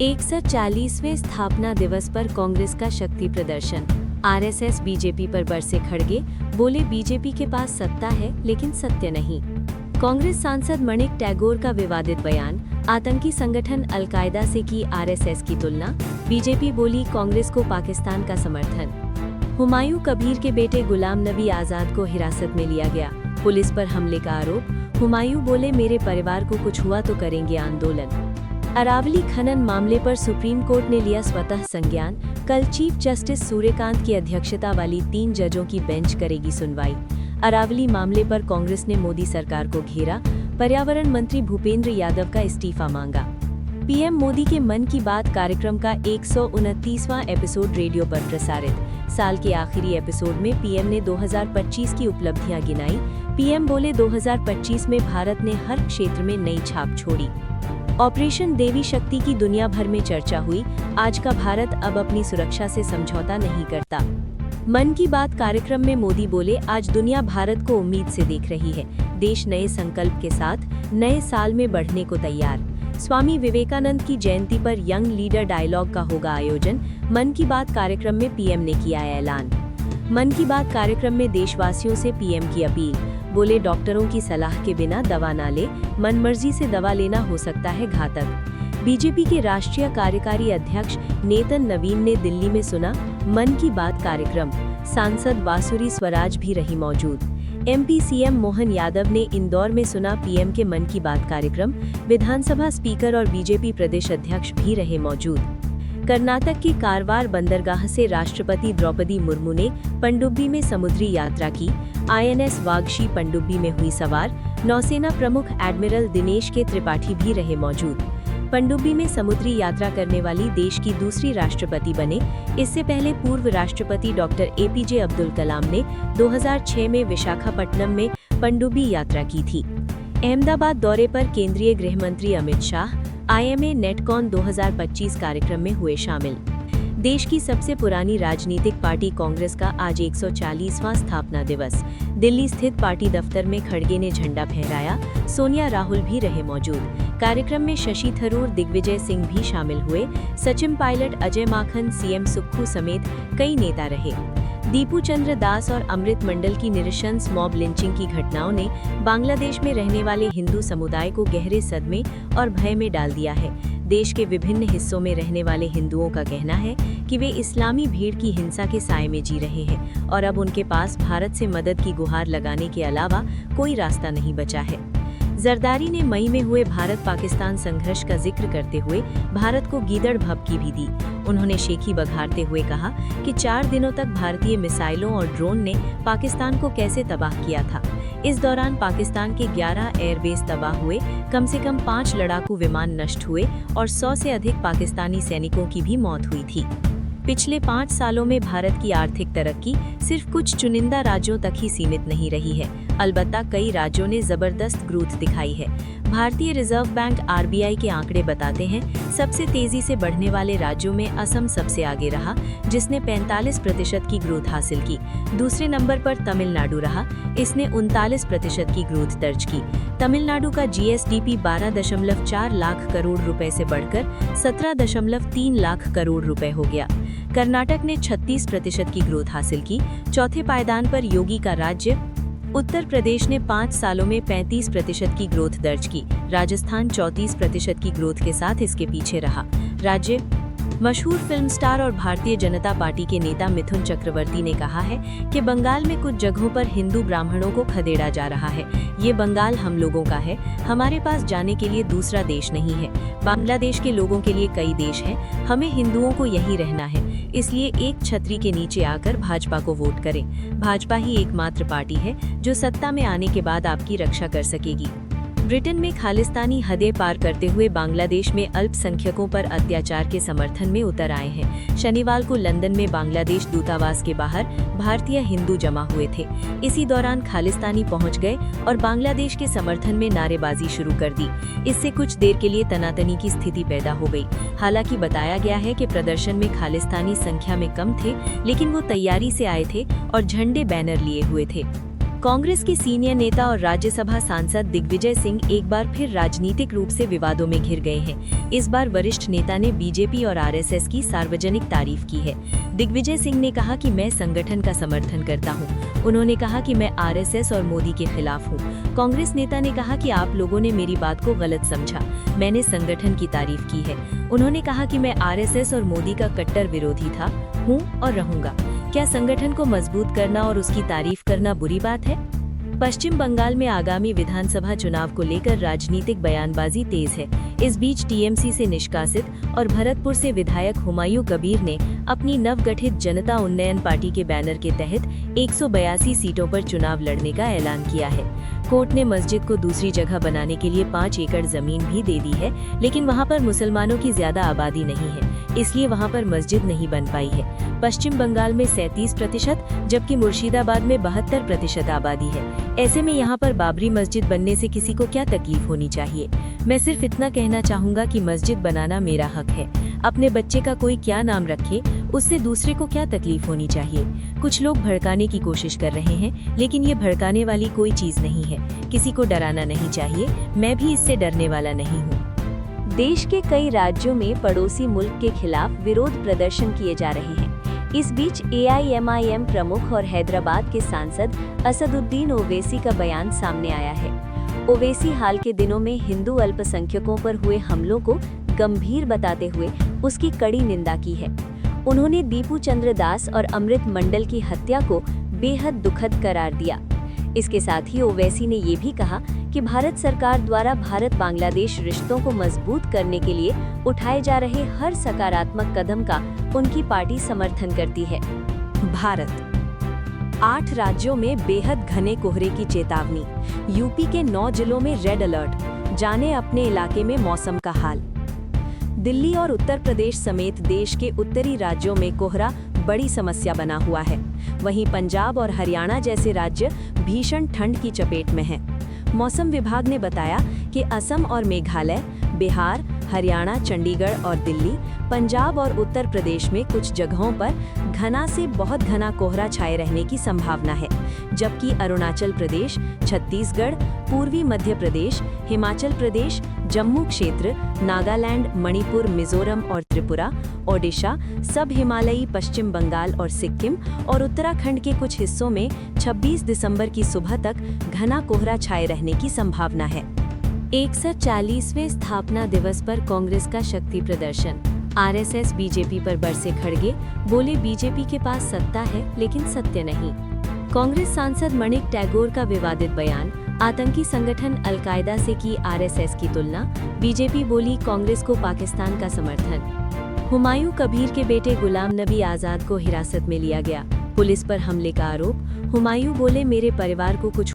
140वें स्थापना दिवस पर कांग्रेस का शक्ति प्रदर्शन। आरएसएस बीजेपी पर बरसे खड़गे, बोले बीजेपी के पास सत्ता है लेकिन सत्य नहीं। कांग्रेस सांसद मणिक टैगोर का विवादित बयान, आतंकी संगठन अलकायदा से की आरएसएस की तुलना, बीजेपी बोली कांग्रेस को पाकिस्तान का समर्थन। हुमायूं कबीर के बेटे गुलाम नबी आजाद को हिरासत में लिया गया, पुलिस पर हमले का आरोप। हुमायूं बोले मेरे परिवार को कुछ हुआ तो करेंगे आंदोलन। अरावली खनन मामले पर सुप्रीम कोर्ट ने लिया स्वतः संज्ञान, कल चीफ जस्टिस सूर्यकांत की अध्यक्षता वाली 3 जजों की बेंच करेगी सुनवाई। अरावली मामले पर कांग्रेस ने मोदी सरकार को घेरा, पर्यावरण मंत्री भूपेंद्र यादव का इस्तीफा मांगा। पीएम मोदी के मन की बात कार्यक्रम का 129वां एपिसोड रेडियो पर प्रसारित। साल के आखिरी एपिसोड में पीएम ने 2025 की उपलब्धियां गिनाई। पीएम बोले 2025 में भारत ने हर क्षेत्र में नई छाप छोड़ी। ऑपरेशन देवी शक्ति की दुनिया भर में चर्चा हुई, आज का भारत अब अपनी सुरक्षा से समझौता नहीं करता। मन की बात कार्यक्रम में मोदी बोले आज दुनिया भारत को उम्मीद से देख रही है, देश नए संकल्प के साथ नए साल में बढ़ने को तैयार। स्वामी विवेकानंद की जयंती पर यंग लीडर डायलॉग का होगा आयोजन, मन की बात कार्यक्रम में पीएम ने किया ऐलान। मन की बात कार्यक्रम में देशवासियों से पीएम की अपील, बोले डॉक्टरों की सलाह के बिना दवा ना ले, मनमर्जी से दवा लेना हो सकता है घातक। बीजेपी के राष्ट्रीय कार्यकारी अध्यक्ष नेतन नवीन ने दिल्ली में सुना मन की बात कार्यक्रम, सांसद बांसुरी स्वराज भी रही मौजूद। एमपी सीएम मोहन यादव ने इंदौर में सुना पीएम के मन की बात कार्यक्रम, विधानसभा स्पीकर और बीजेपी प्रदेश अध्यक्ष भी रहे मौजूद। कर्नाटक के कारवार बंदरगाह से राष्ट्रपति द्रौपदी मुर्मू ने पनडुब्बी में समुद्री यात्रा की, आईएनएस वागशी पनडुब्बी में हुई सवार, नौसेना प्रमुख एडमिरल दिनेश के त्रिपाठी भी रहे मौजूद। पनडुब्बी में समुद्री यात्रा करने वाली देश की दूसरी राष्ट्रपति बने। इससे पहले पूर्व राष्ट्रपति डॉक्टर एपीजे अब्दुल कलाम ने 2006 में विशाखापट्टनम में पनडुब्बी यात्रा की थी। अहमदाबाद दौरे पर केंद्रीय गृह मंत्री अमित शाह आईएमए नेटकॉन 2025 कार्यक्रम में हुए शामिल। देश की सबसे पुरानी राजनीतिक पार्टी कांग्रेस का आज 140वां स्थापना दिवस। दिल्ली स्थित पार्टी दफ्तर में खड़गे ने झंडा फहराया, सोनिया राहुल भी रहे मौजूद। कार्यक्रम में शशि थरूर, दिग्विजय सिंह भी शामिल हुए। सचिन पायलट, अजय माखन, सीएम सुक्खू समेत कई नेता रहे। दीपू चंद्र दास और अमृत मंडल की निरशंस मॉब लिंचिंग की घटनाओं ने बांग्लादेश में रहने वाले हिंदू समुदाय को गहरे सदमे और भय में डाल दिया है। देश के विभिन्न हिस्सों में रहने वाले हिंदुओं का कहना है कि वे इस्लामी भीड़ की हिंसा के साए में जी रहे हैं और अब उनके पास भारत से मदद की गुहार लगाने के अलावा कोई रास्ता नहीं बचा है। जरदारी ने मई में हुए भारत पाकिस्तान संघर्ष का जिक्र करते हुए भारत को गीदड़ भभकी भी दी। उन्होंने शेखी बघारते हुए कहा कि 4 दिनों तक भारतीय मिसाइलों और ड्रोन ने पाकिस्तान को कैसे तबाह किया था। इस दौरान पाकिस्तान के 11 एयरबेस तबाह हुए, कम से कम 5 लड़ाकू विमान नष्ट हुए और 100 से अधिक पाकिस्तानी सैनिकों की भी मौत हुई थी। पिछले 5 सालों में भारत की आर्थिक तरक्की सिर्फ कुछ चुनिंदा राज्यों तक ही सीमित नहीं रही है, अलबत्ता कई राज्यों ने जबरदस्त ग्रोथ दिखाई है। भारतीय रिजर्व बैंक आरबीआई के आंकड़े बताते हैं सबसे तेजी से बढ़ने वाले राज्यों में असम सबसे आगे रहा, जिसने 45% की ग्रोथ हासिल की। दूसरे नंबर पर तमिलनाडु रहा, इसने 39% की ग्रोथ दर्ज की। तमिलनाडु का जीएसडीपी 12.4 लाख करोड़ रुपए से बढ़कर 17.3 लाख करोड़ रुपए हो गया। कर्नाटक ने 36% की ग्रोथ हासिल की। चौथे पायदान पर योगी का राज्य उत्तर प्रदेश ने 5 सालों में 35% की ग्रोथ दर्ज की। राजस्थान 34% की ग्रोथ के साथ इसके पीछे रहा। राज्य मशहूर फिल्म स्टार और भारतीय जनता पार्टी के नेता मिथुन चक्रवर्ती ने कहा है कि बंगाल में कुछ जगहों पर हिंदू ब्राह्मणों को खदेड़ा जा रहा है। ये बंगाल हम लोगों का है, हमारे पास जाने के लिए दूसरा देश नहीं है। बांग्लादेश के लोगों के लिए कई देश हैं, हमें हिंदुओं को यहीं रहना है। इसलिए एक छतरी के नीचे आकर भाजपा को वोट करें। भाजपा ही एकमात्र पार्टी है जो सत्ता में आने के बाद आपकी रक्षा कर सकेगी। ब्रिटेन में खालिस्तानी हदें पार करते हुए बांग्लादेश में अल्पसंख्यकों पर अत्याचार के समर्थन में उतर आए हैं। शनिवार को लंदन में बांग्लादेश दूतावास के बाहर भारतीय हिंदू जमा हुए थे। इसी दौरान खालिस्तानी पहुंच गए और बांग्लादेश के समर्थन में नारेबाजी शुरू कर दी। इससे कुछ देर के लिए तनातनी की स्थिति पैदा हो गई। हालांकि बताया गया है कि प्रदर्शन में खालिस्तानी संख्या में कम थे, लेकिन वो तैयारी से आए थे और झंडे बैनर लिए हुए थे। कांग्रेस के सीनियर नेता और राज्यसभा सांसद दिग्विजय सिंह एक बार फिर राजनीतिक रूप से विवादों में घिर गए हैं। इस बार वरिष्ठ नेता ने बीजेपी और आरएसएस की सार्वजनिक तारीफ की है। दिग्विजय सिंह ने कहा कि मैं संगठन का समर्थन करता हूं। उन्होंने कहा कि मैं आरएसएस और मोदी के खिलाफ हूं। कांग्रेस नेता ने कहा कि आप लोगों ने मेरी बात को गलत समझा, मैंने संगठन की तारीफ की है। उन्होंने कहा कि मैं आरएसएस और मोदी का कट्टर विरोधी था, हूं और रहूंगा। क्या संगठन को मजबूत करना और उसकी तारीफ करना बुरी बात है? पश्चिम बंगाल में आगामी विधानसभा चुनाव को लेकर राजनीतिक बयानबाजी तेज है। इस बीच टीएमसी से निष्कासित और भरतपुर से विधायक हुमायूं कबीर ने अपनी नवगठित जनता उन्नयन पार्टी के बैनर के तहत 182 सीटों पर चुनाव लड़ने का ऐलान किया है। कोर्ट ने मस्जिद को दूसरी जगह बनाने के लिए 5 एकड़ जमीन भी दे दी है, लेकिन वहां पर मुसलमानों की ज्यादा आबादी नहीं है, इसलिए वहां पर मस्जिद नहीं बन पाई है। पश्चिम बंगाल में 37%, जबकि मुर्शिदाबाद में 72% आबादी है। ऐसे में यहाँ पर बाबरी मस्जिद बनने से किसी को क्या तकलीफ होनी चाहिए? मैं सिर्फ इतना कहना चाहूँगा कि मस्जिद बनाना मेरा हक है। अपने बच्चे का कोई क्या नाम रखे, उससे दूसरे को क्या तकलीफ होनी चाहिए? कुछ लोग भड़काने की कोशिश कर रहे हैं, लेकिन ये भड़काने वाली कोई चीज नहीं है। किसी को डराना नहीं चाहिए, मैं भी इससे डरने वाला नहीं हूँ। देश के कई राज्यों में पड़ोसी मुल्क के खिलाफ विरोध प्रदर्शन किए जा रहे हैं। इस बीच AIMIM प्रमुख और हैदराबाद के सांसद असदुद्दीन ओवैसी का बयान सामने आया है। ओवैसी हाल के दिनों में हिंदू अल्पसंख्यकों पर हुए हमलों को गंभीर बताते हुए उसकी कड़ी निंदा की है। उन्होंने दीपू चंद्र दास और अमृत मंडल की हत्या को बेहद दुखद करार दिया। इसके साथ ही ओवैसी ने ये भी कहा कि भारत सरकार द्वारा भारत बांग्लादेश रिश्तों को मजबूत करने के लिए उठाए जा रहे हर सकारात्मक कदम का उनकी पार्टी समर्थन करती है। भारत 8 राज्यों में बेहद घने कोहरे की चेतावनी। यूपी के 9 जिलों में रेड अलर्ट। जाने अपने इलाके में मौसम का हाल। दिल्ली और उत्तर प्रदेश समेत देश के उत्तरी राज्यों में कोहरा बड़ी समस्या बना हुआ है। वहीं पंजाब और हरियाणा जैसे राज्य भीषण ठंड की चपेट में हैं। मौसम विभाग ने बताया कि असम और मेघालय, बिहार, हरियाणा, चंडीगढ़ और दिल्ली, पंजाब और उत्तर प्रदेश में कुछ जगहों पर घना से बहुत घना कोहरा छाए रहने की संभावना है, जबकि अरुणाचल प्रदेश, छत्तीसगढ़, पूर्वी मध्य प्रदेश, हिमाचल प्रदेश, जम्मू क्षेत्र, नागालैंड, मणिपुर, मिजोरम और त्रिपुरा, ओडिशा, सब हिमालयी पश्चिम बंगाल और सिक्किम और उत्तराखंड के कुछ हिस्सों में 26 दिसंबर की सुबह तक घना कोहरा छाए रहने की संभावना है। 140वें स्थापना दिवस पर कांग्रेस का शक्ति प्रदर्शन। आरएसएस बीजेपी पर बरसे खड़गे, बोले बीजेपी के पास सत्ता है लेकिन सत्य नहीं। कांग्रेस सांसद मणिक टैगोर का विवादित बयान। आतंकी संगठन अलकायदा से की आरएसएस की तुलना। बीजेपी बोली कांग्रेस को पाकिस्तान का समर्थन। हुमायूं कबीर के बेटे गुलाम नबी आजाद को हिरासत में लिया गया, पुलिस पर हमले का आरोप। हुमायूं बोले मेरे परिवार को कुछ